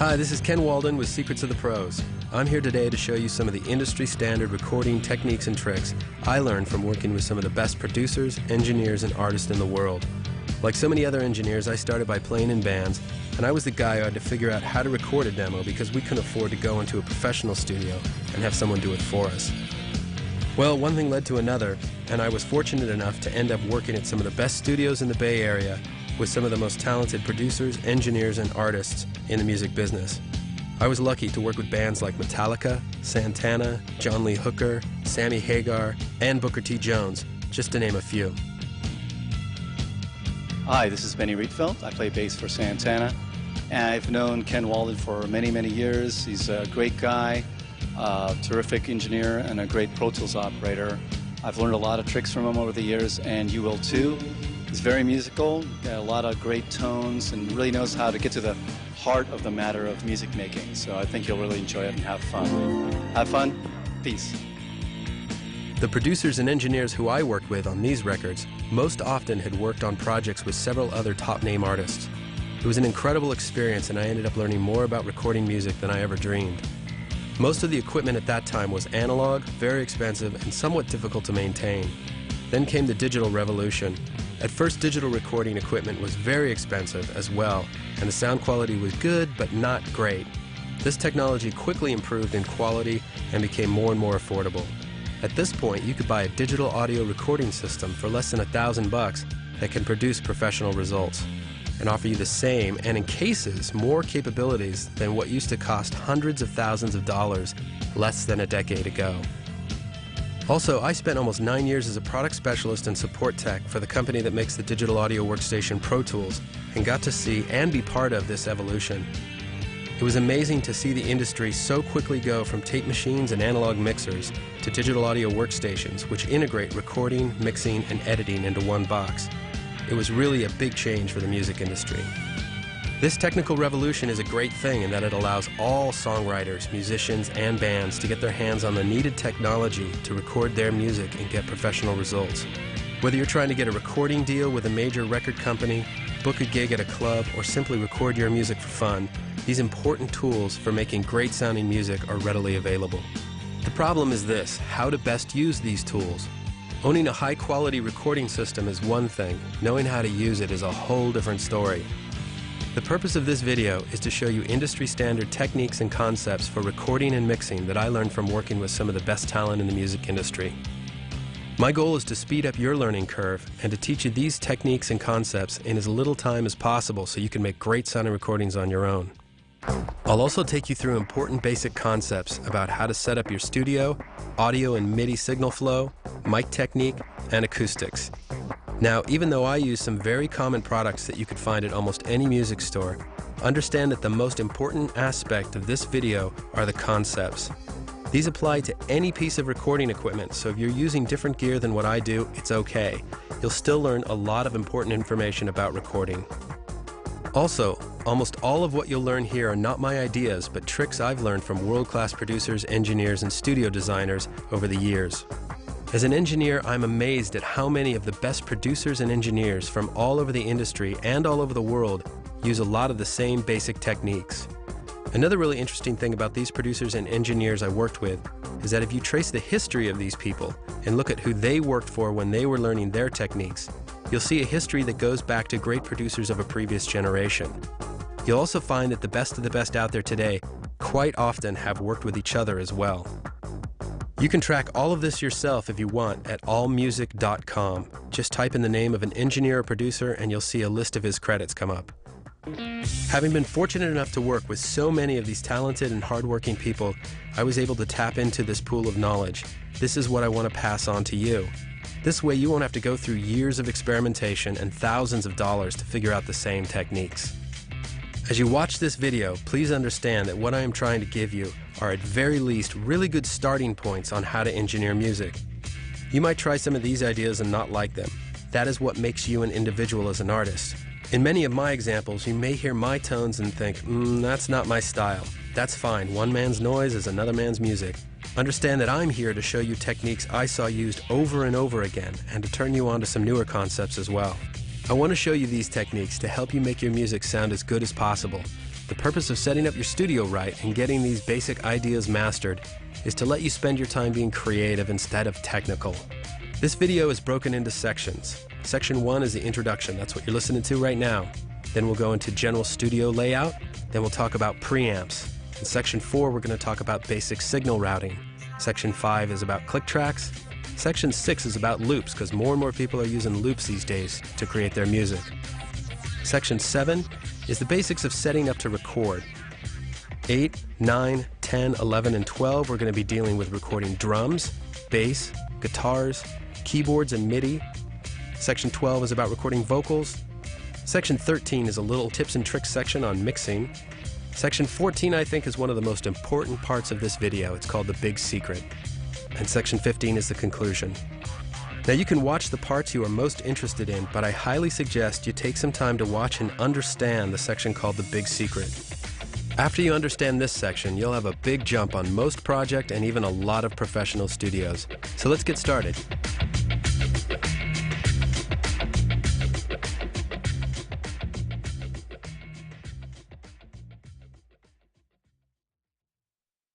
Hi, this is Ken Walden with Secrets of the Pros. I'm here today to show you some of the industry standard recording techniques and tricks I learned from working with some of the best producers, engineers, and artists in the world. Like so many other engineers, I started by playing in bands, and I was the guy who had to figure out how to record a demo because we couldn't afford to go into a professional studio and have someone do it for us. Well, one thing led to another, and I was fortunate enough to end up working at some of the best studios in the Bay Area with some of the most talented producers, engineers, and artists in the music business. I was lucky to work with bands like Metallica, Santana, John Lee Hooker, Sammy Hagar, and Booker T. Jones, just to name a few. Hi, this is Benny Rietveld. I play bass for Santana, and I've known Ken Walden for many, many years. He's a great guy, a terrific engineer, and a great Pro Tools operator. I've learned a lot of tricks from him over the years, and you will too. He's very musical, got a lot of great tones, and really knows how to get to the heart of the matter of music making. So I think you'll really enjoy it and have fun. Have fun. Peace. The producers and engineers who I worked with on these records most often had worked on projects with several other top-name artists. It was an incredible experience, and I ended up learning more about recording music than I ever dreamed. Most of the equipment at that time was analog, very expensive, and somewhat difficult to maintain. Then came the digital revolution. At first, digital recording equipment was very expensive as well, and the sound quality was good but not great. This technology quickly improved in quality and became more and more affordable. At this point, you could buy a digital audio recording system for less than $1,000 that can produce professional results and offer you the same, and in cases, more capabilities than what used to cost hundreds of thousands of dollars less than a decade ago. Also, I spent almost 9 years as a product specialist and support tech for the company that makes the digital audio workstation Pro Tools, and got to see and be part of this evolution. It was amazing to see the industry so quickly go from tape machines and analog mixers to digital audio workstations, which integrate recording, mixing, and editing into one box. It was really a big change for the music industry. This technical revolution is a great thing in that it allows all songwriters, musicians, and bands to get their hands on the needed technology to record their music and get professional results. Whether you're trying to get a recording deal with a major record company, book a gig at a club, or simply record your music for fun, these important tools for making great sounding music are readily available. The problem is this: how to best use these tools. Owning a high-quality recording system is one thing. Knowing how to use it is a whole different story. The purpose of this video is to show you industry-standard techniques and concepts for recording and mixing that I learned from working with some of the best talent in the music industry. My goal is to speed up your learning curve and to teach you these techniques and concepts in as little time as possible so you can make great sounding recordings on your own. I'll also take you through important basic concepts about how to set up your studio, audio and MIDI signal flow, mic technique, and acoustics. Now, even though I use some very common products that you could find at almost any music store, understand that the most important aspect of this video are the concepts. These apply to any piece of recording equipment, so if you're using different gear than what I do, it's okay. You'll still learn a lot of important information about recording. Also, almost all of what you'll learn here are not my ideas, but tricks I've learned from world-class producers, engineers, and studio designers over the years. As an engineer, I'm amazed at how many of the best producers and engineers from all over the industry and all over the world use a lot of the same basic techniques. Another really interesting thing about these producers and engineers I worked with is that if you trace the history of these people and look at who they worked for when they were learning their techniques, you'll see a history that goes back to great producers of a previous generation. You'll also find that the best of the best out there today quite often have worked with each other as well. You can track all of this yourself if you want at allmusic.com. Just type in the name of an engineer or producer and you'll see a list of his credits come up. Having been fortunate enough to work with so many of these talented and hardworking people, I was able to tap into this pool of knowledge. This is what I want to pass on to you. This way you won't have to go through years of experimentation and thousands of dollars to figure out the same techniques. As you watch this video, please understand that what I am trying to give you are at very least really good starting points on how to engineer music. You might try some of these ideas and not like them. That is what makes you an individual as an artist. In many of my examples, you may hear my tones and think, that's not my style. That's fine. One man's noise is another man's music. Understand that I'm here to show you techniques I saw used over and over again and to turn you on to some newer concepts as well. I want to show you these techniques to help you make your music sound as good as possible. The purpose of setting up your studio right and getting these basic ideas mastered is to let you spend your time being creative instead of technical. This video is broken into sections. Section 1 is the introduction, that's what you're listening to right now. Then we'll go into general studio layout, then we'll talk about preamps. In Section 4, we're going to talk about basic signal routing. Section 5 is about click tracks. Section 6 is about loops, because more and more people are using loops these days to create their music. Section 7 is the basics of setting up to record. 8, 9, 10, 11, and 12, we're going to be dealing with recording drums, bass, guitars, keyboards, and MIDI. Section 12 is about recording vocals. Section 13 is a little tips and tricks section on mixing. Section 14, I think, is one of the most important parts of this video. It's called the big secret. And Section 15 is the conclusion. Now you can watch the parts you are most interested in, but I highly suggest you take some time to watch and understand the section called the big secret. After you understand this section, you'll have a big jump on most project and even a lot of professional studios. So let's get started.